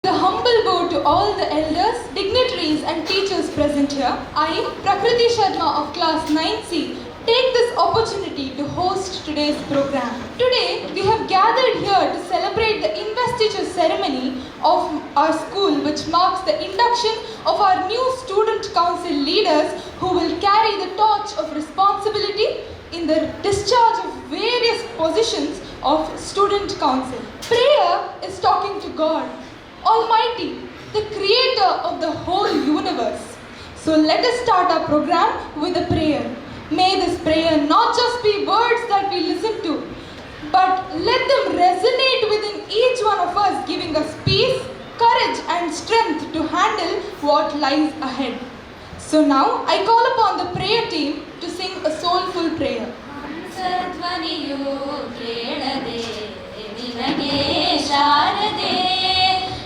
The humble bow to all the elders, dignitaries and teachers present here. I, Prakriti Sharma of class 9C, take this opportunity to host today's program. Today, we have gathered here to celebrate the investiture ceremony of our school, which marks the induction of our new student council leaders who will carry the torch of responsibility in the discharge of various positions of student council. Prayer is talking to God Almighty, the creator of the whole universe. So let us start our program with a prayer. May this prayer not just be words that we listen to, but let them resonate within each one of us, giving us peace, courage and strength to handle what lies ahead. So now I call upon the prayer team to sing a soulful prayer.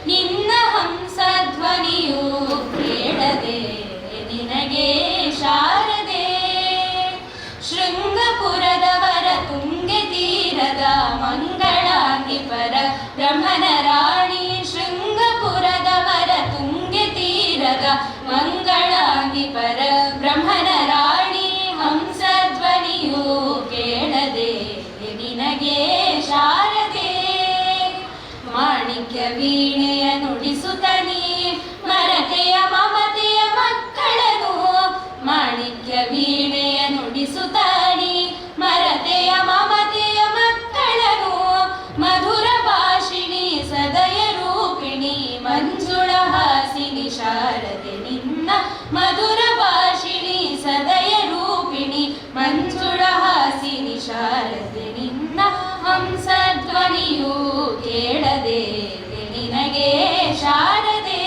ನಿನ್ನ ಹಂಸಧ್ವನಿಯು ಕೇಳದೆ ನಿನಗೆ ಶಾರದೆ ಶೃಂಗಪುರದವರ ತುಂಗೆ ತೀರದ ಮಂಗಳಾಂಗಿ ಪರ ಬ್ರಹ್ಮನ ರಾಣಿ ಶೃಂಗಪುರದವರ ತುಂಗೆ ತೀರದ ಮಂಗಳಾಂಗಿ ಪರ ಬ್ರಹ್ಮನ ರಾಣಿ ಹಂಸಧ್ವನಿಯು ಕೇಳದೆ ನಿನಗೆ ಶಾರದೆ ಮಾಣಿಕ್ಯ ವೀಣೆಯ ನುಡಿಸುತ್ತನಿ ಮರತೆಯ ಮಮತೆಯ ಮಕ್ಕಳನು ಮಾಣಿಕ್ಯ ವೀಣೆಯ ನುಡಿಸುತ್ತಾನಿ ಮರತೆಯ ಮಮತೆಯ ಮಕ್ಕಳನು ಮಧುರ ಭಾಷಿಣಿ ಸದಯ ರೂಪಿಣಿ ಮಂಜುಳ ಹಾಸಿನಿ ಶಾರದೆ ನಿನ್ನ ಮಧುರ ಭಾಷಿಣಿ ಸದಯ ರೂಪಿಣಿ ಮಂಜುಳ ಹಾಸಿನಿ ಶಾರದೆ ನಿನ್ನ ಹಂಸಧ್ವನಿಯು ಕೇಳದೆ ನಿನಗೆ ಶಾರದೆ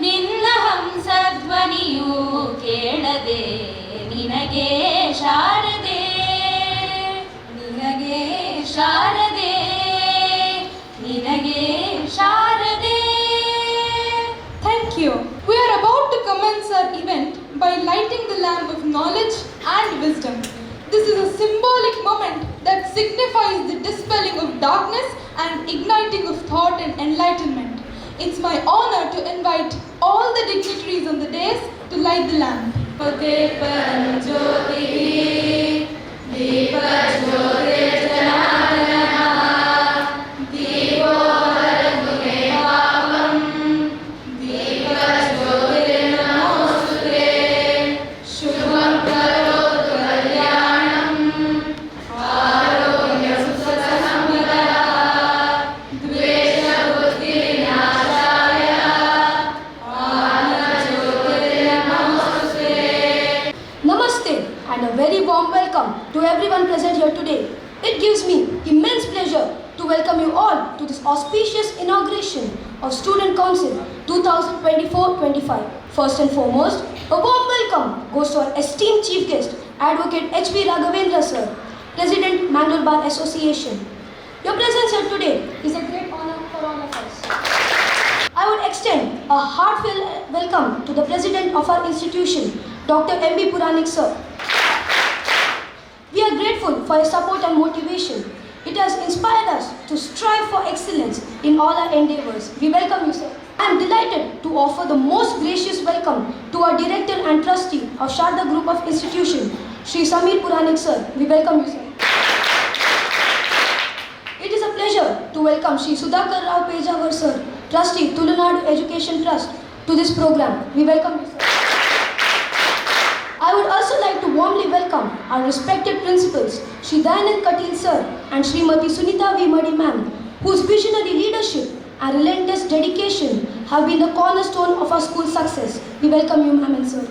ನಿನ್ನ ಹಂಸಧ್ವನಿಯು ಕೇಳದೆ ನಿನಗೆ ಶಾರದೆ ನಿನಗೆ ಶಾರದೆ ನಿನಗೆ ಶಾರದೆ. Thank you. We are about to commence our event by lighting the lamp of knowledge and wisdom. This is a symbolic moment that signifies the dispelling of darkness and igniting of thought and enlightenment. It's my honor to invite all the dignitaries on the dais to light the lamp. And a very warm welcome to everyone present here today. It gives me immense pleasure to welcome you all to this auspicious inauguration of Student Council 2024-25. First and foremost, a warm welcome goes to our esteemed chief guest, Advocate H.V. Raghavendra sir, President Mangalore Bar Association. Your presence here today is a great honor for all of us. I would extend a heartfelt welcome to the President of our institution, Dr. M.B. Puranik sir. We are grateful for your support and motivation. It has inspired us to strive for excellence in all our endeavors. We welcome you, sir. I am delighted to offer the most gracious welcome to our director and trustee of Sharda Group of Institution, Shri Samir Puranik sir. We welcome you, sir. It is a pleasure to welcome Shri Sudhakar Rao Pejawar sir, trustee Tulunadu Education Trust, to this program. We welcome you, sir. I would also like to warmly welcome our respected principals, Shri Dayanand Katil sir and Srimati Sunita V. Madi ma'am, whose visionary leadership and relentless dedication have been the cornerstone of our school's success. We welcome you, ma'am and sir.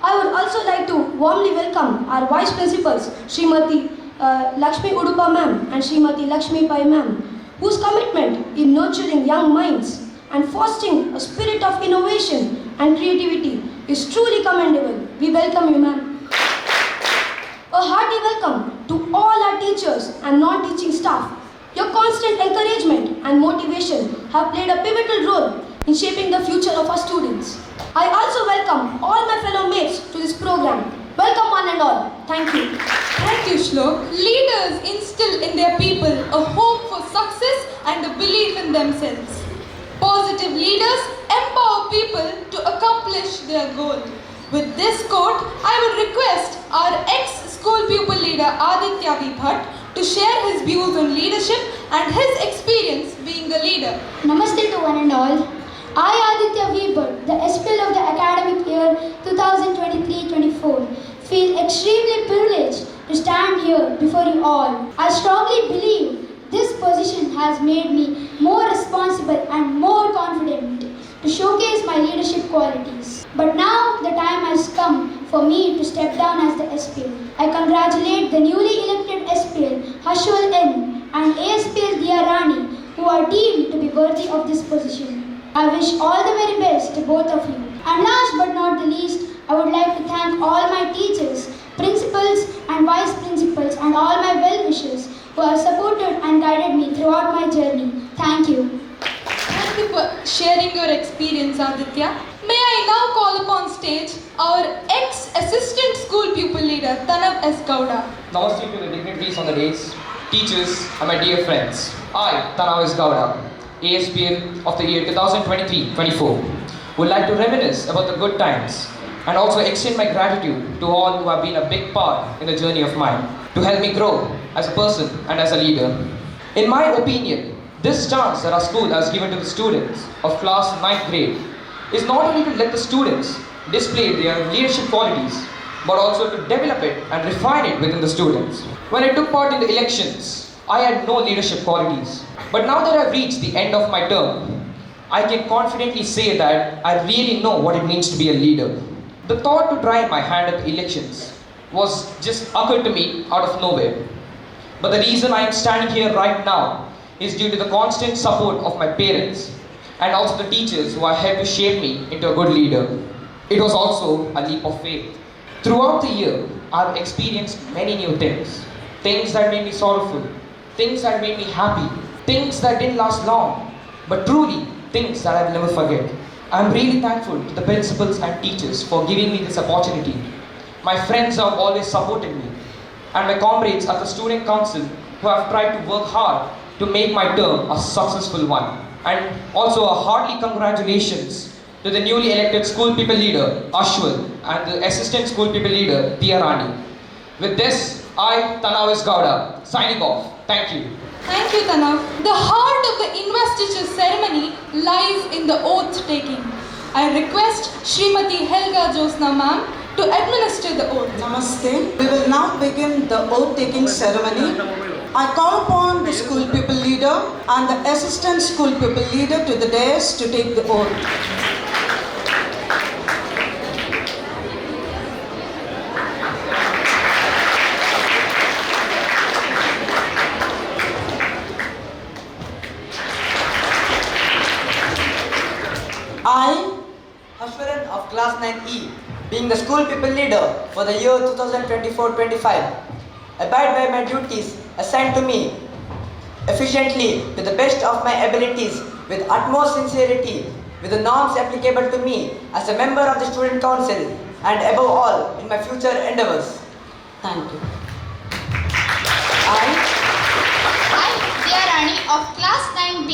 I would also like to warmly welcome our vice principals, Srimati Lakshmi Udupa ma'am and Srimati Lakshmi Pai ma'am, whose commitment in nurturing young minds and fostering a spirit of innovation and creativity is truly commendable. We welcome you, ma'am. A hearty welcome to all our teachers and non-teaching staff. Your constant encouragement and motivation have played a pivotal role in shaping the future of our students. I also welcome all my fellow mates to this program. Welcome one and all. Thank you. Thank you, Shlok. Leaders instill in their people a hope for success and a belief in themselves. Positive leaders empower people to accomplish their goal. With this quote, I would request our ex-school pupil leader Aditya V. Bhatt to share his views on leadership and his experience being a leader. Namaste to one and all. I, Aditya V. Bhatt, the SPL of the academic year 2023-24, feel extremely privileged to stand here before you all. I strongly believe this position has made me more responsible and more confident to showcase my leadership qualities. But now the time has come for me to step down as the SPL. I congratulate the newly elected SPL, Hashwal N, and ASPL Diya Rani, who are deemed to be worthy of this position. I wish all the very best to both of you. And last but not the least, I would like to thank all my teachers, principals and vice principals and all my well-wishers who have supported and guided me throughout my journey. Thank you. Thank you for sharing your experience, Aditya. May I now call upon stage our ex-assistant school pupil leader, Tanav S. Gowda. Namaste to the dignitaries on the dais, teachers and my dear friends. I, Tanav S. Gowda, ASPL of the year 2023-24, would like to reminisce about the good times and also extend my gratitude to all who have been a big part in the journey of mine to help me grow as a person and as a leader. In my opinion, this chance that our school has given to the students of class 9th grade is not only to let the students display their leadership qualities, but also to develop it and refine it within the students. When I took part in the elections, I had no leadership qualities. But now that I've reached the end of my term, I can confidently say that I really know what it means to be a leader. The thought to try my hand at the elections was just occurred to me out of nowhere. But the reason I am standing here right now is due to the constant support of my parents and also the teachers who have helped to shape me into a good leader. It was also a leap of faith. Throughout the year, I've experienced many new things. Things that made me sorrowful, things that made me happy, things that didn't last long, but truly things that I'll never forget. I'm really thankful to the principals and teachers for giving me this opportunity. My friends have always supported me, and my comrades at the student council who have tried to work hard to make my term a successful one. And also a hearty congratulations to the newly elected school people leader, Ashwal, and the assistant school people leader, Diya Rani. With this, I, Tanav S. Gowda, signing off. Thank you. Thank you, Tanav. The heart of the investiture ceremony lies in the oath taking. I request Srimati Helga Josna ma'am to administer the oath. Namaste. We will now begin the oath-taking ceremony. I call upon the school pupil leader and the assistant school pupil leader to the dais to take the oath. I, Hashwaran of class 9E, being the school people leader for the year 2024-25, abide by my duties assigned to me efficiently to the best of my abilities with utmost sincerity with the norms applicable to me as a member of the student council and above all in my future endeavors. Thank you. I, Diya Rani of class 9B,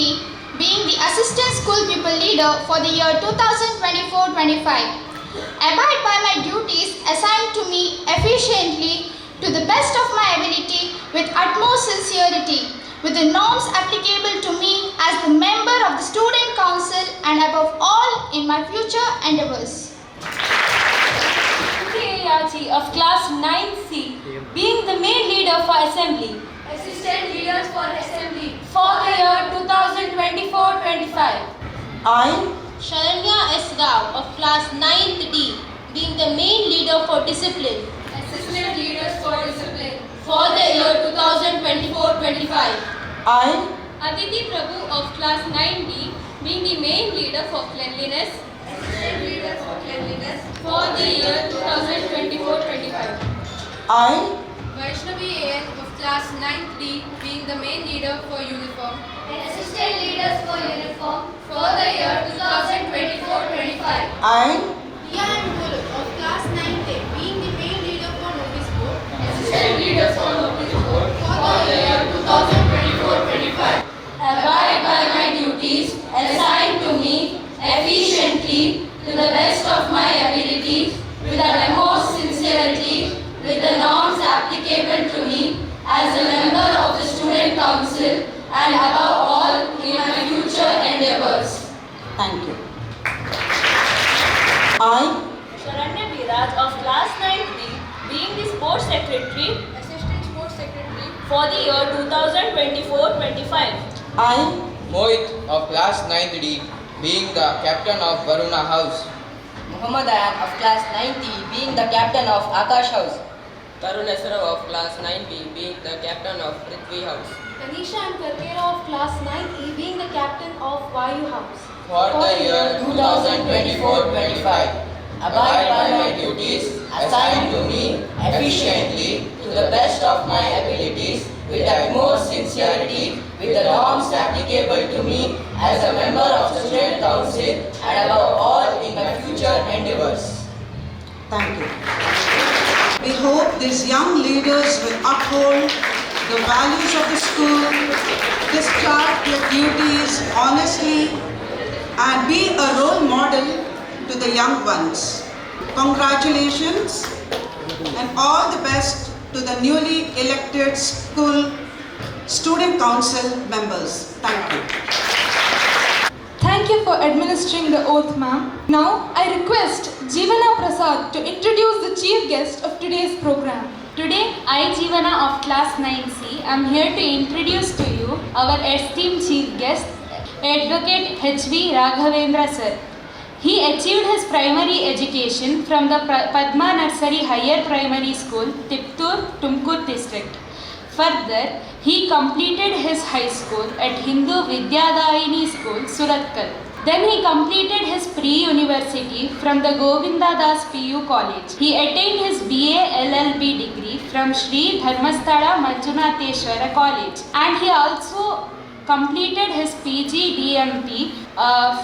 being the assistant school pupil leader for the year 2024-25, abide by my duties assigned to me efficiently to the best of my ability with utmost sincerity with the norms applicable to me as the member of the student council and above all in my future endeavors. Yachi of class 9C, being the main leader for assembly, Assistant leaders for assembly for the year 2024-25. I, Sharanya S. Rao of class 9th D, being the main leader for discipline, assistant leaders for discipline for the year 2024-25. I, Aditi Prabhu of class 9D, being the main leader for cleanliness, assistant leader for cleanliness for the year 2024-25. I, Vaishnavi A.N. of class 9D, being the main leader for uniform, assistant leaders for uniform for the year 2024-25. I, Diya and Guru of class 9A, being the main leader for notice board, Assistant leaders Thank you. I, Sharanya Viraj of class 9B, being the sports secretary, Assistant Sports Secretary. for the year 2024-25. I, Mohit of class 9th D, being the captain of Varuna House. Muhammad Ayan of class 9T, being the captain of Akash House. Tarun Esrav of class 9B, being the captain of Prithvi House. Tanisha and Karkera of class 9E being the captain of Vayu House. For the year 2024-25, abide by my duties assigned to me efficiently to the best of my abilities with utmost sincerity with the norms applicable to me as a member of the Student Council and above all in my future endeavors. thank you. We hope these young leaders will uphold the values of the school, discharge their duties honestly, and be a role model to the young ones. Congratulations and all the best to the newly elected school student council members. Thank you. Thank you for administering the oath, ma'am. Now, I request Jeevana Prasad to introduce the chief guest of today's program. Today, I, Jeevana of class 9C, am here to introduce to you our esteemed chief guest, Advocate H.V. Raghavendra sir. He achieved his primary education from the Padma Nursery Higher Primary School, Tiptur, Tumkur district. Further, he completed his high school at Hindu Vidyadayini School, Suratkal. Then he completed his pre-university from the Govinda Das PU College. He attained his BA LLB degree from Sri Dharmasthala Manjunatheshwara College, and he also completed his PG DMT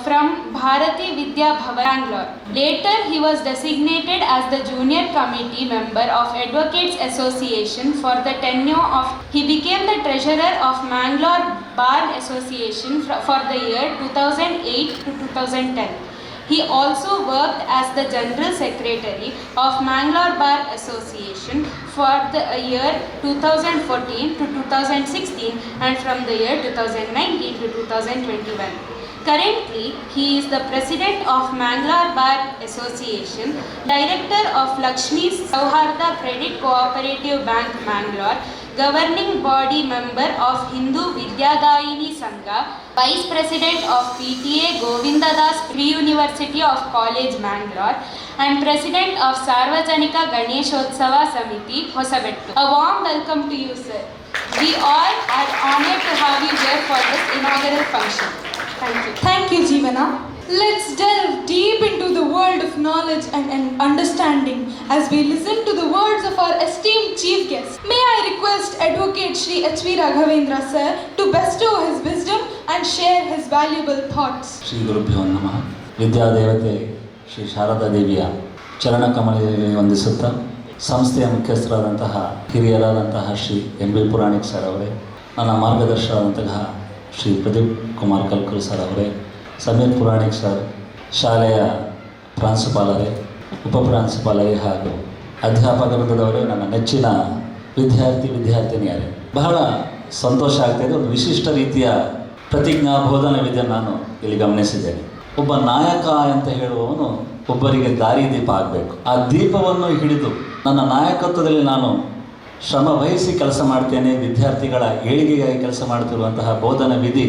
from Bharati Vidya Bhavan, Bangalore. Later, he was designated as the junior committee member of Advocates Association for the tenure of. He became the treasurer of Mangalore Bar Association for the year 2008 to 2010. He also worked as the General Secretary of Mangalore Bar Association for the year 2014 to 2016 and from the year 2019 to 2021. Currently, he is the President of Mangalore Bar Association, Director of Lakshmi Sauharda Credit Cooperative Bank, Mangalore, Governing Body Member of Hindu Vidyadayini Sangha, Vice President of PTA Govinda Das Pre-University of College, Mangalore, and President of Sarvajanika Ganeshotsava Samiti, Hosabettu. A warm welcome to you, sir. We all are honored to have you here for this inaugural function. Thank you. Thank you, Jeevana. Let's delve deep into the world of knowledge and understanding as we listen to the words of our esteemed chief guest. May I request Advocate Shri H.V. Raghavendra sir to bestow his wisdom and share his valuable thoughts. Shri ಗುರುಭ್ಯೋ ನಮಃ. ವಿದ್ಯಾದೇವತೆ ಶ್ರೀ ಶಾರದಾ ದೇವಿಯ ಚರಣಕಮಲದಲ್ಲಿ ವಂದಿಸುತ್ತಾ ಸಂಸ್ಥೆಯ ಮುಖ್ಯಸ್ಥರಾದಂತಹ ಹಿರಿಯರಾದಂತಹ Shri M B Puranik sir ಅವರೇ, ನನ್ನ ಮಾರ್ಗದರ್ಶಕರಾದಂತಹ ಶ್ರೀ ಪ್ರದೀಪ್ ಕುಮಾರ್ ಕಲ್ಕುಲ್ ಸರ್ ಅವರೇ, ಸಮೀರ್ ಪುರಾಣಿಕ್ ಸರ್, ಶಾಲೆಯ ಪ್ರಾಂಶುಪಾಲರೇ, ಉಪಪ್ರಾಂಶುಪಾಲರೇ ಹಾಗೂ ಅಧ್ಯಾಪಕ ವೃಂದದವರೇ, ನನ್ನ ನೆಚ್ಚಿನ ವಿದ್ಯಾರ್ಥಿನಿಯರೇ, ಬಹಳ ಸಂತೋಷ ಆಗ್ತಾಯಿದೆ. ಒಂದು ವಿಶಿಷ್ಟ ರೀತಿಯ ಪ್ರತಿಜ್ಞಾ ಬೋಧನಾ ವಿಧಿಯನ್ನು ನಾನು ಇಲ್ಲಿ ಗಮನಿಸಿದ್ದೇನೆ. ಒಬ್ಬ ನಾಯಕ ಅಂತ ಹೇಳುವವನು ಒಬ್ಬರಿಗೆ ದಾರಿದೀಪ ಆಗಬೇಕು. ಆ ದೀಪವನ್ನು ಹಿಡಿದು ನನ್ನ ನಾಯಕತ್ವದಲ್ಲಿ ನಾನು ಶ್ರಮ ವಹಿಸಿ ಕೆಲಸ ಮಾಡ್ತೇನೆ, ವಿದ್ಯಾರ್ಥಿಗಳ ಏಳಿಗೆಗಾಗಿ ಕೆಲಸ ಮಾಡ್ತಿರುವಂತಹ ಬೋಧನಾ ವಿಧಿ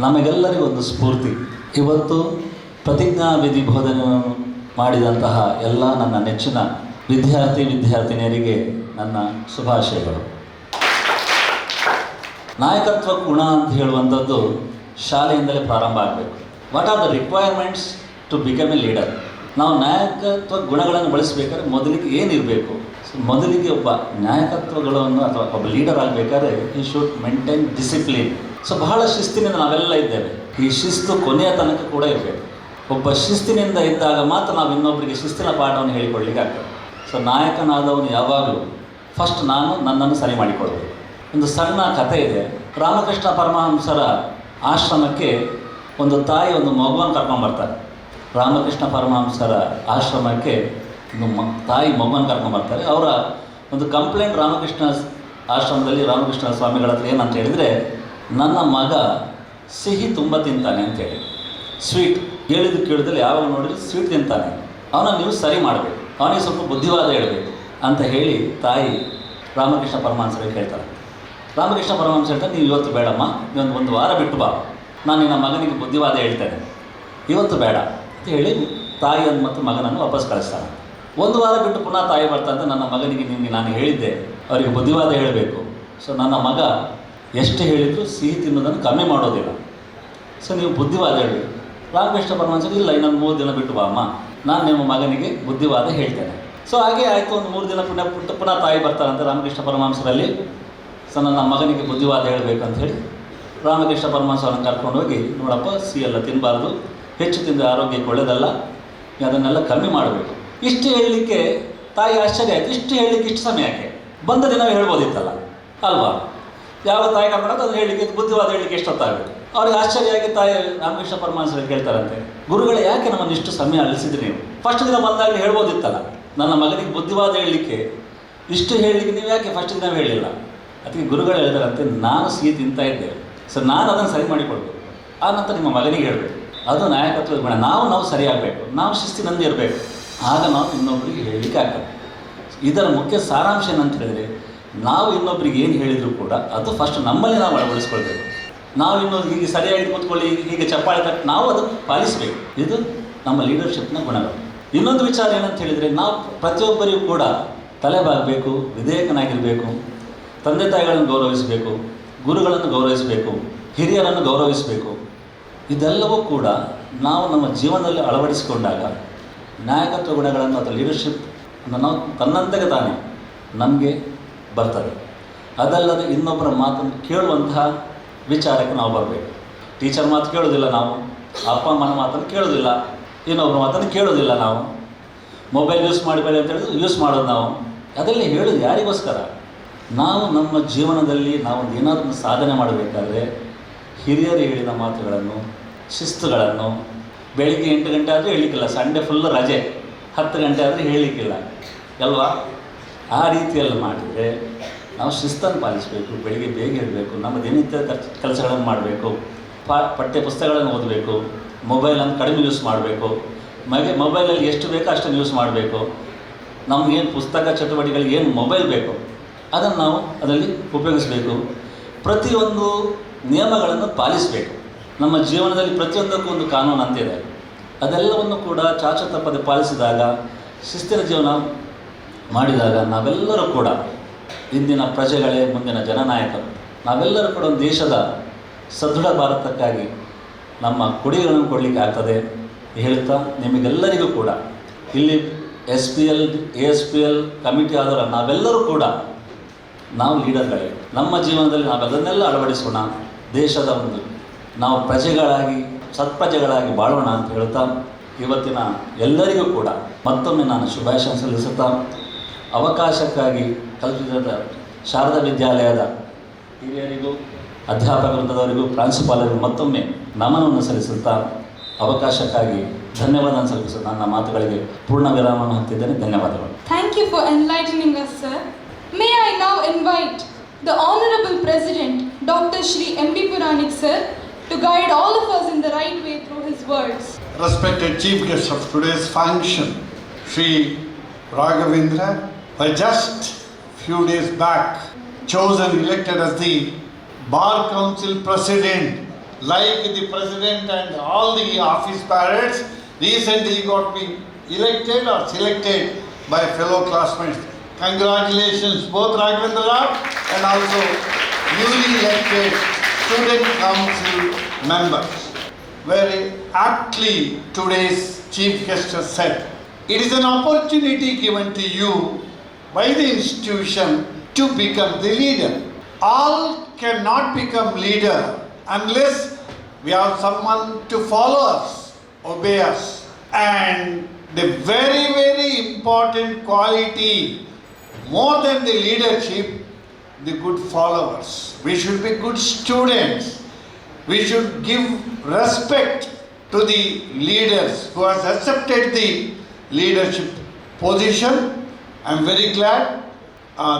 ನಮಗೆಲ್ಲರಿಗೂ ಒಂದು ಸ್ಫೂರ್ತಿ. ಇವತ್ತು ಪ್ರತಿಜ್ಞಾ ವಿಧಿ ಬೋಧನೆಯನ್ನು ಮಾಡಿದಂತಹ ಎಲ್ಲ ನನ್ನ ನೆಚ್ಚಿನ ವಿದ್ಯಾರ್ಥಿನಿಯರಿಗೆ ನನ್ನ ಶುಭಾಶಯಗಳು. ನಾಯಕತ್ವ ಗುಣ ಅಂತ ಹೇಳುವಂಥದ್ದು ಶಾಲೆಯಿಂದಲೇ ಪ್ರಾರಂಭ ಆಗಬೇಕು. What are the requirements to become a leader? ನಾವು ನಾಯಕತ್ವ ಗುಣಗಳನ್ನು ಬಳಸಬೇಕಾದ್ರೆ ಮೊದಲಿಗೆ ಏನಿರಬೇಕು? ಮೊದಲಿಗೆ ಒಬ್ಬ ನಾಯಕತ್ವಗಳನ್ನು ಅಥವಾ ಒಬ್ಬ ಲೀಡರ್ ಆಗಬೇಕಾದ್ರೆ ಈ ಶುಡ್ ಮೇಂಟೈನ್ ಡಿಸಿಪ್ಲಿನ್. ಸೊ ಬಹಳ ಶಿಸ್ತಿನಿಂದ ನಾವೆಲ್ಲ ಇದ್ದೇವೆ. ಈ ಶಿಸ್ತು ಕೊನೆಯ ತನಕ ಕೂಡ ಇರಬೇಕು. ಒಬ್ಬ ಶಿಸ್ತಿನಿಂದ ಇದ್ದಾಗ ಮಾತ್ರ ನಾವು ಇನ್ನೊಬ್ಬರಿಗೆ ಶಿಸ್ತಿನ ಪಾಠವನ್ನು ಹೇಳಿಕೊಡ್ಲಿಕ್ಕೆ ಆಗ್ತದೆ. ಸೊ ನಾಯಕನಾದವನು ಯಾವಾಗಲೂ ಫಸ್ಟ್ ನಾನು ನನ್ನನ್ನು ಸರಿ ಮಾಡಿಕೊಳ್ಬೇಕು. ಒಂದು ಸಣ್ಣ ಕಥೆ ಇದೆ. ರಾಮಕೃಷ್ಣ ಪರಮಹಂಸರ ಆಶ್ರಮಕ್ಕೆ ಒಂದು ತಾಯಿ ಒಂದು ಮಗುವನ್ನು ಕರ್ಕೊಂಡ್ಬರ್ತಾರೆ. ರಾಮಕೃಷ್ಣ ಪರಮಹಂಸರ ಆಶ್ರಮಕ್ಕೆ ಒಂದು ತಾಯಿ ಮಗುವನ್ನು ಕರ್ಕೊಂಡ್ಬರ್ತಾರೆ. ಅವರ ಒಂದು ಕಂಪ್ಲೇಂಟ್ ರಾಮಕೃಷ್ಣ ಆಶ್ರಮದಲ್ಲಿ ರಾಮಕೃಷ್ಣ ಸ್ವಾಮಿಗಳ ಹತ್ರ ಏನಂತ ಹೇಳಿದರೆ, ನನ್ನ ಮಗ ಸಿಹಿ ತುಂಬ ತಿಂತಾನೆ ಅಂತೇಳಿ. ಸ್ವೀಟ್ ಹೇಳಿದ್ದು ಕೇಳಿದಲ್ಲಿ ಯಾವಾಗ ನೋಡಿದ್ರೆ ಸ್ವೀಟ್ ತಿಂತಾನೆ, ಅವನನ್ನು ನೀವು ಸರಿ ಮಾಡಬೇಕು, ಅವನಿಗೆ ಸ್ವಲ್ಪ ಬುದ್ಧಿವಾದ ಹೇಳಬೇಕು ಅಂತ ಹೇಳಿ ತಾಯಿ ರಾಮಕೃಷ್ಣ ಪರಮಹಂಸರಿಗೆ ಹೇಳ್ತಾರೆ. ರಾಮಕೃಷ್ಣ ಪರಮಹಂಸ ಹೇಳ್ತಾರೆ, ನೀವು ಇವತ್ತು ಬೇಡಮ್ಮ, ಒಂದು ವಾರ ಬಿಟ್ಟು ಬಾ, ನಾನು ನಿನ್ನ ಮಗನಿಗೆ ಬುದ್ಧಿವಾದ ಹೇಳ್ತೇನೆ, ಇವತ್ತು ಬೇಡ ಅಂತ ಹೇಳಿ ತಾಯಿಯನ್ನು ಮತ್ತು ಮಗನನ್ನು ವಾಪಸ್ ಕಳಿಸ್ತಾನೆ. ಒಂದು ವಾರ ಬಿಟ್ಟು ಪುನಃ ತಾಯಿ ಬರ್ತಾಂತ, ನನ್ನ ಮಗನಿಗೆ ನಿಮಗೆ ನಾನು ಹೇಳಿದ್ದೆ ಅವರಿಗೆ ಬುದ್ಧಿವಾದ ಹೇಳಬೇಕು, ಸೊ ನನ್ನ ಮಗ ಎಷ್ಟು ಹೇಳಿದರೂ ಸಿಹಿ ತಿನ್ನೋದನ್ನು ಕಮ್ಮಿ ಮಾಡೋದಿಲ್ಲ, ಸೊ ನೀವು ಬುದ್ಧಿವಾದ ಹೇಳಬೇಕು. ರಾಮಕೃಷ್ಣ ಪರಮಹಂಸ ಇಲ್ಲ, ಇನ್ನೊಂದು 3 ದಿನ ಬಿಟ್ಟು ಬಾ ಅಮ್ಮ, ನಾನು ನಿಮ್ಮ ಮಗನಿಗೆ ಬುದ್ಧಿವಾದ ಹೇಳ್ತೇನೆ. ಸೊ ಹಾಗೆ ಆಯಿತು, ಒಂದು 3 ದಿನ ಪುನಃ ತಾಯಿ ಬರ್ತಾರಂತೆ ರಾಮಕೃಷ್ಣ ಪರಮಹಂಸರಲ್ಲಿ. ಸೊ ನನ್ನ ಮಗನಿಗೆ ಬುದ್ಧಿವಾದ ಹೇಳಬೇಕಂತ ಹೇಳಿ ರಾಮಕೃಷ್ಣ ಪರಮಹಂಸವನ್ನು ಕರ್ಕೊಂಡು ಹೋಗಿ, ನೋಡಪ್ಪ ಸಿಹಿ ಎಲ್ಲ ತಿನ್ನಬಾರ್ದು, ಹೆಚ್ಚು ತಿಂದರೆ ಆರೋಗ್ಯಕ್ಕೆ ಒಳ್ಳೆಯದಲ್ಲ, ಅದನ್ನೆಲ್ಲ ಕಮ್ಮಿ ಮಾಡಬೇಕು. ಇಷ್ಟು ಹೇಳಲಿಕ್ಕೆ ತಾಯಿ ಆಶ್ಚರ್ಯ ಆಯಿತು, ಇಷ್ಟು ಹೇಳಲಿಕ್ಕೆ ಇಷ್ಟು ಸಮಯ ಯಾಕೆ, ಬಂದ ದಿನವೇ ಹೇಳ್ಬೋದಿತ್ತಲ್ಲ ಅಲ್ವಾ, ಯಾವ ತಾಯಿ ಕರ್ಕೊಂಡು ಅದು ಹೇಳಲಿಕ್ಕೆ ಬುದ್ಧಿವಾದ ಹೇಳಲಿಕ್ಕೆ ಎಷ್ಟೊತ್ತಾಗಬೇಕು. ಅವ್ರಿಗೆ ಆಶ್ಚರ್ಯ ಆಗಿ ತಾಯಿ ರಾಮಕೃಷ್ಣ ಪರಮಹಂಸರಿಗೆ ಕೇಳ್ತಾರಂತೆ, ಗುರುಗಳೇ ಯಾಕೆ ನಮ್ಮನ್ನು ಇಷ್ಟು ಸಮಯ ಅಳಿಸಿದ್ರಿ ನೀವು, ಫಸ್ಟ್ ದಿನ ಬಂದಾಗಲೇ ಹೇಳ್ಬೋದಿತ್ತಲ್ಲ, ನನ್ನ ಮಗನಿಗೆ ಬುದ್ಧಿವಾದ ಹೇಳಲಿಕ್ಕೆ ಇಷ್ಟು ಹೇಳಲಿಕ್ಕೆ ನೀವು ಯಾಕೆ ಫಸ್ಟ್ ದಿನ ಹೇಳಲಿಲ್ಲ. ಅದಕ್ಕೆ ಗುರುಗಳು ಹೇಳ್ತಾರಂತೆ, ನಾನು ಸಿಹಿ ತಿಂತಾ ಇದ್ದೇವೆ, ಸೊ ನಾನು ಅದನ್ನು ಸರಿ ಮಾಡಿಕೊಡ್ಬೇಕು, ಆ ನಂತರ ನಿಮ್ಮ ಮಗನಿಗೆ ಹೇಳಬೇಕು, ಅದು ನಾಯಕತ್ವದ ಗುಣ. ನಾವು ಸರಿಯಾಗಬೇಕು, ನಾವು ಶಿಸ್ತಿನಂದು ಇರಬೇಕು, ಆಗ ನಾವು ಇನ್ನೊಬ್ಬರಿಗೆ ಹೇಳಲಿಕ್ಕೆ ಆಗ್ತದೆ. ಇದರ ಮುಖ್ಯ ಸಾರಾಂಶ ಏನಂತ ಹೇಳಿದರೆ, ನಾವು ಇನ್ನೊಬ್ಬರಿಗೆ ಏನು ಹೇಳಿದರೂ ಕೂಡ ಅದು ಫಸ್ಟ್ ನಮ್ಮಲ್ಲಿ ನಾವು ಅಳವಡಿಸ್ಕೊಳ್ಬೇಕು. ನಾವು ಇನ್ನೊಂದು ಹೀಗೆ ಸರಿಯಾಗಿ ಕೂತ್ಕೊಳ್ಳಿ, ಹೀಗೆ ಚಪ್ಪಾಳೆ ತಟ್ಟು ನಾವು ಅದನ್ನು ಪಾಲಿಸಬೇಕು. ಇದು ನಮ್ಮ ಲೀಡರ್ಶಿಪ್ನ ಗುಣಗಳು. ಇನ್ನೊಂದು ವಿಚಾರ ಏನಂತ ಹೇಳಿದರೆ, ನಾವು ಪ್ರತಿಯೊಬ್ಬರಿಗೂ ಕೂಡ ತಲೆಬಾಗಬೇಕು, ವಿಧೇಯಕನಾಗಿರಬೇಕು, ತಂದೆ ತಾಯಿಗಳನ್ನು ಗೌರವಿಸಬೇಕು, ಗುರುಗಳನ್ನು ಗೌರವಿಸಬೇಕು, ಹಿರಿಯರನ್ನು ಗೌರವಿಸಬೇಕು. ಇದೆಲ್ಲವೂ ಕೂಡ ನಾವು ನಮ್ಮ ಜೀವನದಲ್ಲಿ ಅಳವಡಿಸಿಕೊಂಡಾಗ ನಾಯಕತ್ವ ಗುಣಗಳನ್ನು ಅಥವಾ ಲೀಡರ್ಶಿಪ್ ನಾವು ತನ್ನಂತೆಗೆ ತಾನೇ ನಮಗೆ ಬರ್ತದೆ. ಅದಲ್ಲದೆ ಇನ್ನೊಬ್ಬರ ಮಾತನ್ನು ಕೇಳುವಂತಹ ವಿಚಾರಕ್ಕೆ ನಾವು ಬರಬೇಕು. ಟೀಚರ್ ಮಾತು ಕೇಳೋದಿಲ್ಲ ನಾವು, ಅಪ್ಪ ಅಮ್ಮನ ಮಾತನ್ನು ಕೇಳೋದಿಲ್ಲ, ಇನ್ನೊಬ್ಬರ ಮಾತನ್ನು ಕೇಳೋದಿಲ್ಲ ನಾವು, ಮೊಬೈಲ್ ಯೂಸ್ ಮಾಡಬೇಡಿ ಅಂತ ಹೇಳಿದ್ರು ಯೂಸ್ ಮಾಡೋದು ನಾವು. ಅದೆಲ್ಲ ಹೇಳೋದು ಯಾರಿಗೋಸ್ಕರ? ನಾವು ನಮ್ಮ ಜೀವನದಲ್ಲಿ ನಾವು ಏನಾದರೂ ಸಾಧನೆ ಮಾಡಬೇಕಾದ್ರೆ ಹಿರಿಯರು ಹೇಳಿದ ಮಾತುಗಳನ್ನು, ಶಿಸ್ತುಗಳನ್ನು, ಬೆಳಿಗ್ಗೆ 8 ಗಂಟೆ ಆದರೆ ಹೇಳಲಿಕ್ಕಿಲ್ಲ, ಸಂಡೇ ಫುಲ್ ರಜೆ, 10 ಗಂಟೆ ಆದರೆ ಹೇಳಲಿಕ್ಕಿಲ್ಲ ಅಲ್ವಾ? ಆ ರೀತಿಯಲ್ಲಿ ಮಾಡಿದರೆ ನಾವು ಶಿಸ್ತನ್ನು ಪಾಲಿಸಬೇಕು, ಬೆಳಿಗ್ಗೆ ಬೇಗ ಇರಬೇಕು, ನಮ್ಮ ದಿನನಿತ್ಯ ಕೆಲಸಗಳನ್ನು ಮಾಡಬೇಕು, ಪಠ್ಯ ಪುಸ್ತಕಗಳನ್ನು ಓದಬೇಕು, ಮೊಬೈಲನ್ನು ಕಡಿಮೆ ಯೂಸ್ ಮಾಡಬೇಕು, ಮೊಬೈಲಲ್ಲಿ ಎಷ್ಟು ಬೇಕೋ ಅಷ್ಟನ್ನು ಯೂಸ್ ಮಾಡಬೇಕು. ನಮಗೇನು ಪುಸ್ತಕ ಚಟುವಟಿಕೆಗಳಿಗೆ ಏನು ಮೊಬೈಲ್ ಬೇಕು ಅದನ್ನು ನಾವು ಅದರಲ್ಲಿ ಉಪಯೋಗಿಸಬೇಕು. ಪ್ರತಿಯೊಂದು ನಿಯಮಗಳನ್ನು ಪಾಲಿಸಬೇಕು. ನಮ್ಮ ಜೀವನದಲ್ಲಿ ಪ್ರತಿಯೊಂದಕ್ಕೂ ಒಂದು ಕಾನೂನು ಅಂತಿದೆ. ಅದೆಲ್ಲವನ್ನು ಕೂಡ ಚಾಚು ತಪ್ಪದೆ ಪಾಲಿಸಿದಾಗ, ಶಿಸ್ತಿನ ಜೀವನ ಮಾಡಿದಾಗ ನಾವೆಲ್ಲರೂ ಕೂಡ ಇಂದಿನ ಪ್ರಜೆಗಳೇ ಮುಂದಿನ ಜನನಾಯಕರು. ನಾವೆಲ್ಲರೂ ಕೂಡ ಒಂದು ದೇಶದ ಸದೃಢ ಭಾರತಕ್ಕಾಗಿ ನಮ್ಮ ಕೊಡುಗೆಗಳನ್ನು ಕೊಡಲಿಕ್ಕೆ ಆಗ್ತದೆ ಹೇಳ್ತಾ, ನಿಮಗೆಲ್ಲರಿಗೂ ಕೂಡ ಇಲ್ಲಿ SPL ASPL ಕಮಿಟಿ ಆದವರ ನಾವೆಲ್ಲರೂ ಕೂಡ ನಾವು ಲೀಡರ್ಗಳೇ. ನಮ್ಮ ಜೀವನದಲ್ಲಿ ನಾವೆಲ್ಲನ್ನೆಲ್ಲ ಅಳವಡಿಸೋಣ, ದೇಶದ ಒಂದು ನಾವು ಪ್ರಜೆಗಳಾಗಿ ಸತ್ಪ್ರಜೆಗಳಾಗಿ ಬಾಳೋಣ ಅಂತ ಹೇಳ್ತಾ, ಇವತ್ತಿನ ಎಲ್ಲರಿಗೂ ಕೂಡ ಮತ್ತೊಮ್ಮೆ ನಾನು ಶುಭಾಶಯ ಸಲ್ಲಿಸುತ್ತಾ, ಅವಕಾಶಕ್ಕಾಗಿ ಕಲ್ಪಿಸಿದ ಶಾರದಾ ವಿದ್ಯಾಲಯದ ಹಿರಿಯರಿಗೂ ಅಧ್ಯಾಪಕ ವೃಂದದವರಿಗೂ ಪ್ರಾಂಶುಪಾಲರಿಗೂ ಮತ್ತೊಮ್ಮೆ ನಮನವನ್ನು ಸಲ್ಲಿಸುತ್ತಾ, ಅವಕಾಶಕ್ಕಾಗಿ ಧನ್ಯವಾದ ಸಲ್ಲಿಸುತ್ತಾ ನನ್ನ ಮಾತುಗಳಿಗೆ ಪೂರ್ಣ ವಿರಾಮವನ್ನು ಹಾಕ್ತಿದ್ದೇನೆ. ಧನ್ಯವಾದಗಳು. Thank you for enlightening us, sir. May I now invite the Honorable President, Dr. Shri M.B. Puranik, sir, to guide all of us in the right way through his words. Respected chief guest of today's function, Shri Raghavendra, by just few days back chosen, elected as the Bar Council President. Like the President and all the office parents, recently got me elected or selected by fellow classmates. Congratulations both Raghavendra and also newly elected student council members. Very aptly today's chief guest has said, it is an opportunity given to you by the institution to become the leader. All cannot become leader unless we have someone to follow us, obey us. And the very, very important quality, more than the leadership, the good followers. We should be good students. We should give respect to the leaders who has accepted the leadership position. I am very glad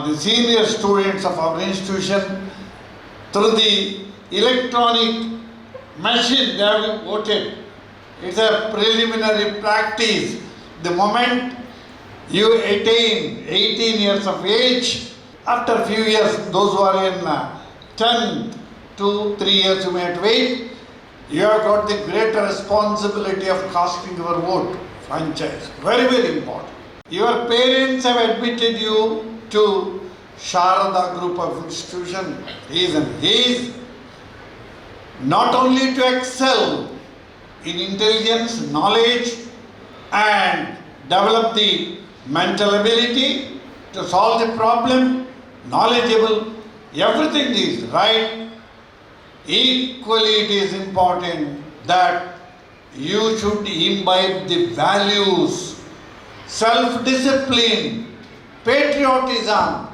the senior students of our institution, through the electronic machine they have voted It's a preliminary practice. The moment you attain 18 years of age, after a few years, those who are in 10 to 3 years, you may have to wait. You have got the greater responsibility of casting your vote. Franchise. Very, very important. Your parents have admitted you to Sharada group of institution. Reason is not only to excel in intelligence, knowledge, and develop the mental ability to solve the problem, knowledgeable, everything is right. Equally, it is important that you should imbibe the values, self-discipline, patriotism,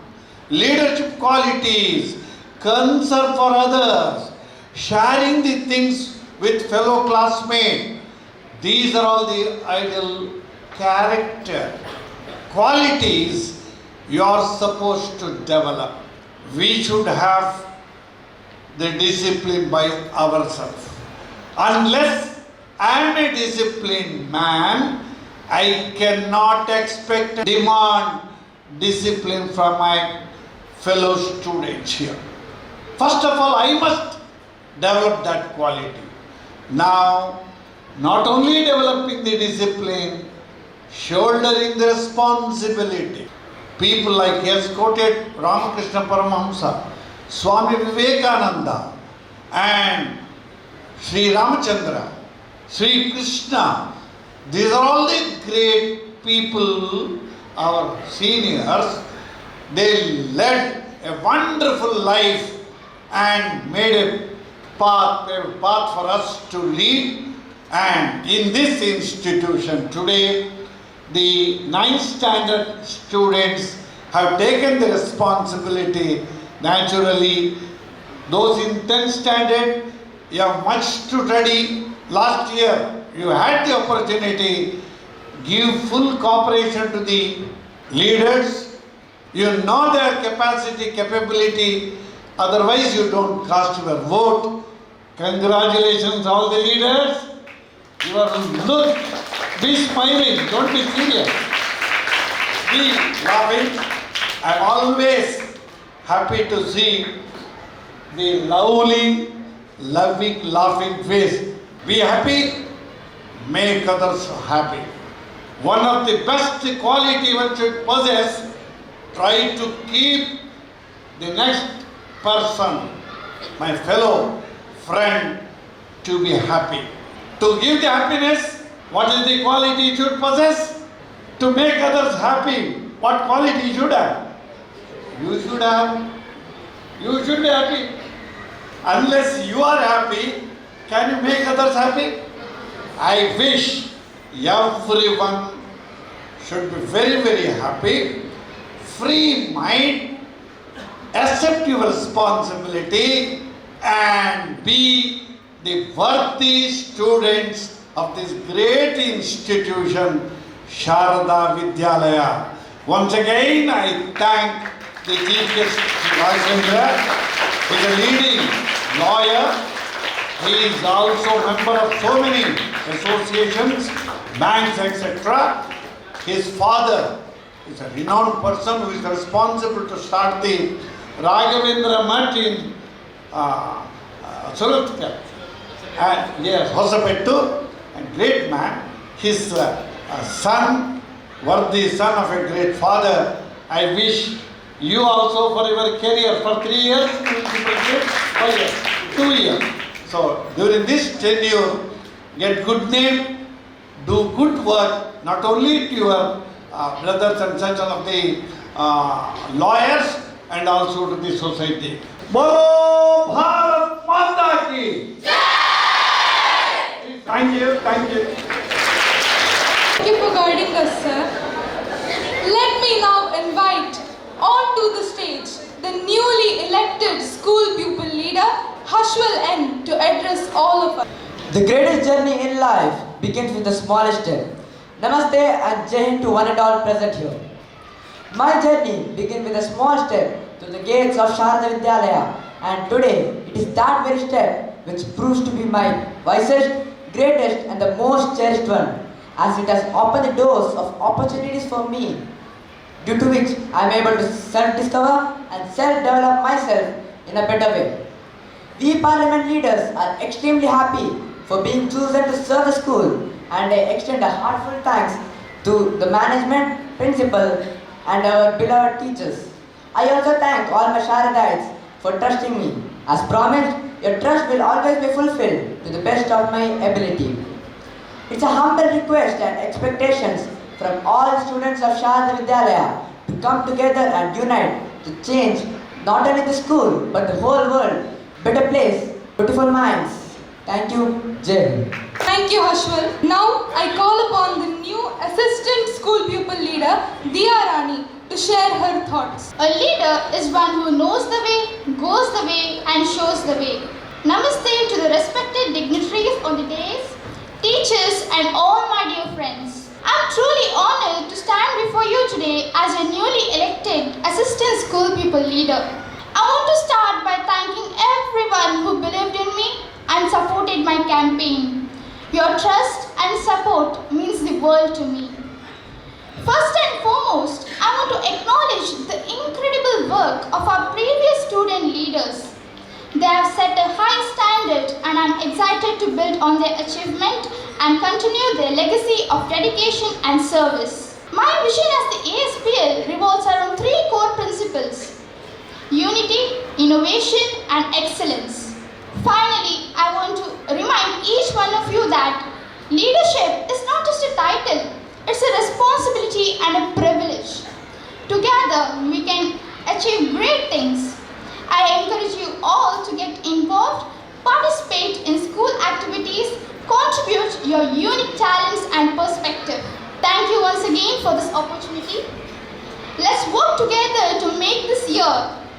leadership qualities, concern for others, sharing the things with fellow classmates. These are all the ideal character qualities you are supposed to develop. We should have the discipline by ourselves. Unless I am a disciplined man, I cannot expect, demand discipline from my fellow students here. First of all, I must develop that quality. Now, not only developing the discipline, shouldering the responsibility. People like he has quoted Ramakrishna Paramahamsa, Swami Vivekananda, and Sri Ramachandra, Sri Krishna. These are all the great people, our seniors. They led a wonderful life and made a path for us to lead. And in this institution today, the 9th standard students have taken the responsibility. Naturally, those in 10th standard, you have much to study. Last year, you had the opportunity. Give full cooperation to the leaders. You know their capacity, capability. Otherwise, you don't cast your vote. Congratulations, all the leaders. You are look, be smiling, don't be serious. Be laughing. I'm always happy to see the lovely, loving, laughing face. Be happy, make others happy. One of the best quality one should possess, try to keep the next person, my fellow friend, to be happy. To give the happiness, what is the quality you should possess? To make others happy, what quality you should have? You should be happy. Unless you are happy, can you make others happy? I wish everyone should be very, very happy, free mind, accept your responsibility, and be the worthy students of this great institution, Sharada Vidyalaya. Once again, I thank the Chief Guest, Raghavendra. He is a leading lawyer. He is also a member of so many associations, banks, etc. His father is a renowned person who is responsible to start the Raghavendra Mutt in Suratka. And yes, Hosapettu, a great man. His son, worthy son of a great father. I wish you also for your career for 3 years, 2 years. So during this tenure, get good name, do good work, not only to your brothers and sisters of the lawyers and also to the society. Bolo Bharat Mata ki! Thank you, thank you. Thank you for guiding us, sir. Let me now invite onto the stage the newly elected school pupil leader, Hashwal N, to address all of us. The greatest journey in life begins with the smallest step. Namaste and Jai Hind to one and all present here. My journey began with a small step to the gates of Sharada Vidyalaya, and today it is that very step which proves to be my wisest, greatest and the most cherished one, as it has opened the doors of opportunities for me, due to which I am able to self-discover and self-develop myself in a better way. We Parliament leaders are extremely happy for being chosen to serve the school, and I extend a heartfelt thanks to the management, principal and our beloved teachers. I also thank all my Sharadites for trusting me. As promised, your trust will always be fulfilled to the best of my ability. It's a humble request and expectations from all students of Sharada Vidyalaya to come together and unite to change not only the school but the whole world. Better place, beautiful minds. Thank you, Jai. Thank you, Ashwal. Now I call upon the new Assistant School Pupil Leader, Diya Rani, to share her thoughts. A leader is one who knows the way, goes the way, and shows the way. Namaste to the respected dignitaries on the dais, teachers, and all my dear friends. I'm truly honored to stand before you today as your newly elected Assistant School Pupil Leader. I want to start by thanking everyone who believed in me and supported my campaign. Your trust and support means the world to me. First and foremost, I want to acknowledge the incredible work of our previous student leaders. They have set a high standard and I'm excited to build on their achievement and continue their legacy of dedication and service. My vision as the ASPL revolves around three core principles: unity, innovation and excellence. Finally, I want to remind each one of you that leadership is not just a title, it's a responsibility and a privilege. Together, we can achieve great things. I encourage you all to get involved, participate in school activities, contribute your unique talents and perspective. Thank you once again for this opportunity. Let's work together to make this year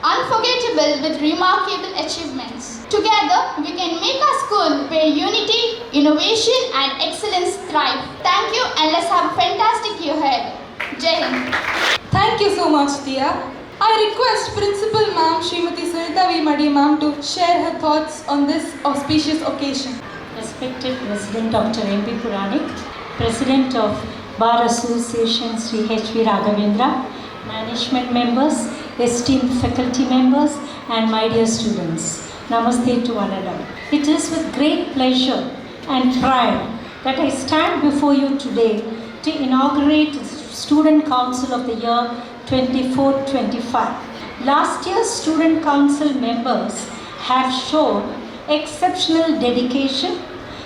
unforgettable with remarkable achievements. Together, we can make our school where unity, innovation and excellence thrive. Thank you and let's have a fantastic year ahead. Jai Hind. Thank you so much, Diya. I request Principal Ma'am Srimati Sunita V. Madi Ma'am to share her thoughts on this auspicious occasion. Respected President Dr. M.P. Puranik, President of Bar Association Sri H.V. Raghavendra, management members, esteemed faculty members and my dear students, Namaste to one another. It is with great pleasure and pride that I stand before you today to inaugurate the Student Council of the year 24-25. Last year's Student Council members have shown exceptional dedication,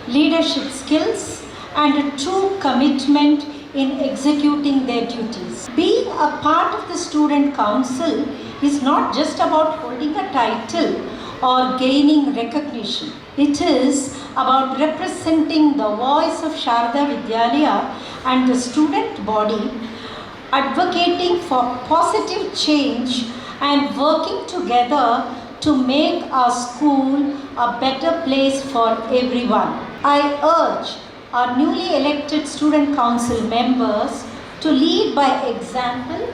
leadership skills and a true commitment in executing their duties. Being a part of the Student Council is not just about holding a title or gaining recognition. It is about representing the voice of Sharada Vidyalaya and the student body, advocating for positive change and working together to make our school a better place for everyone. I urge our newly elected Student Council members to lead by example,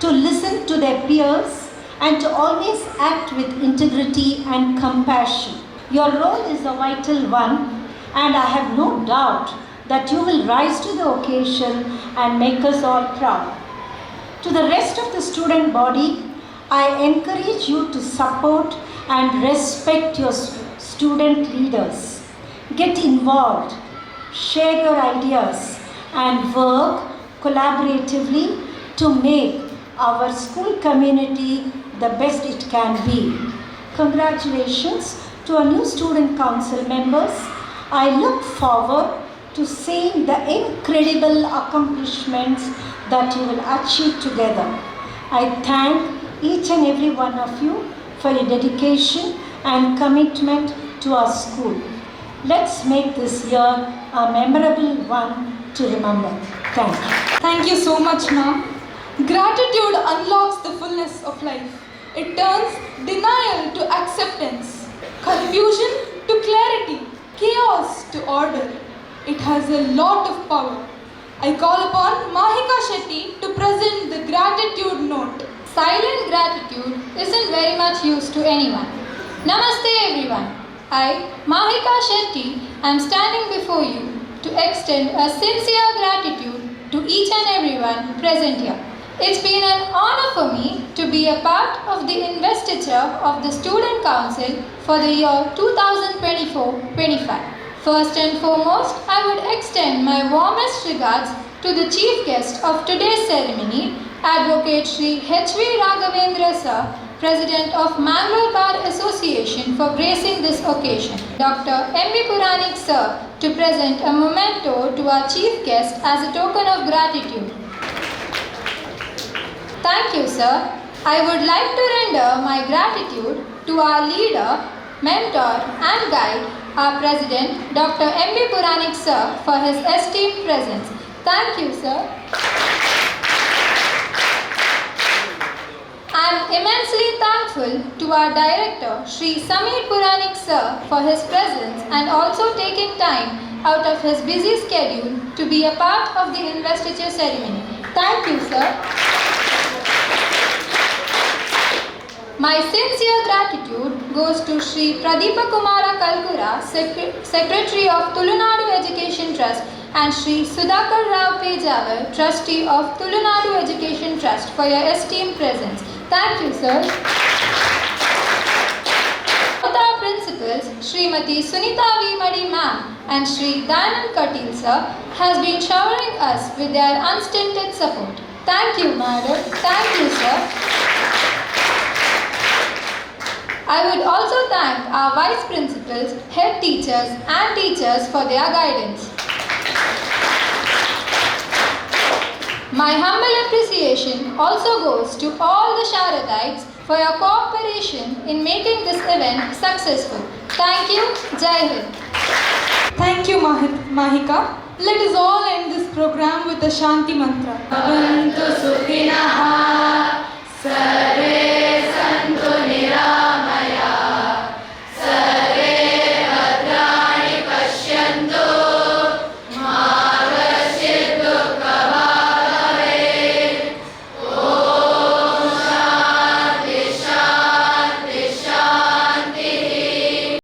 to listen to their peers, and to always act with integrity and compassion. Your role is a vital one, and I have no doubt that you will rise to the occasion and make us all proud. To the rest of the student body, I encourage you to support and respect your student leaders. Get involved, share your ideas, and work collaboratively to make our school community the best it can be. Congratulations to our new Student Council members. I look forward to seeing the incredible accomplishments that you will achieve together. I thank each and every one of you for your dedication and commitment to our school. Let's make this year a memorable one to remember. Thank you. Thank you so much, ma'am. Gratitude unlocks the fullness of life. It turns denial to acceptance, confusion to clarity, chaos to order. It has a lot of power. I call upon Mahika Shetty to present the gratitude note. Silent gratitude isn't very much used to anyone. Namaste everyone. I, Mahika Shetty, am standing before you to extend a sincere gratitude to each and everyone present here. It's been an honor for me to be a part of the investiture of the Student Council for the year 2024-25. First and foremost, I would extend my warmest regards to the chief guest of today's ceremony, Advocate Shri H.V. Raghavendra Sir, President of Mangalore Bar Association, for gracing this occasion. Dr. M.B. Puranik Sir, to present a memento to our chief guest as a token of gratitude. Thank you, sir. I would like to render my gratitude to our leader, mentor and guide, our President, Dr. M.B. Puranik Sir, for his esteemed presence. Thank you, sir. I am immensely thankful to our Director, Shri Sameer Puranik Sir, for his presence and also taking time out of his busy schedule to be a part of the investiture ceremony. Thank you, sir. My sincere gratitude goes to Shri Pradeepa Kumara Kalkura, Secretary of Tulunadu Education Trust, and Shri Sudhakar Rao Pejavar, Trustee of Tulunadu Education Trust, for your esteemed presence. Thank you, sir. Both our principals, Srimati Sunita V. Madi Ma'am and Shri Dayanand Katil Sir, has been showering us with their unstinted support. Thank you, madam. Thank you, sir. I would also thank our vice principals, head teachers and teachers for their guidance. My humble appreciation also goes to all the Sharadites for your cooperation in making this event successful. Thank you. Jai Hind. Thank you, Mahika. Let us all end this program with the Shanti Mantra. Bhavantu Sukhinaha Sarve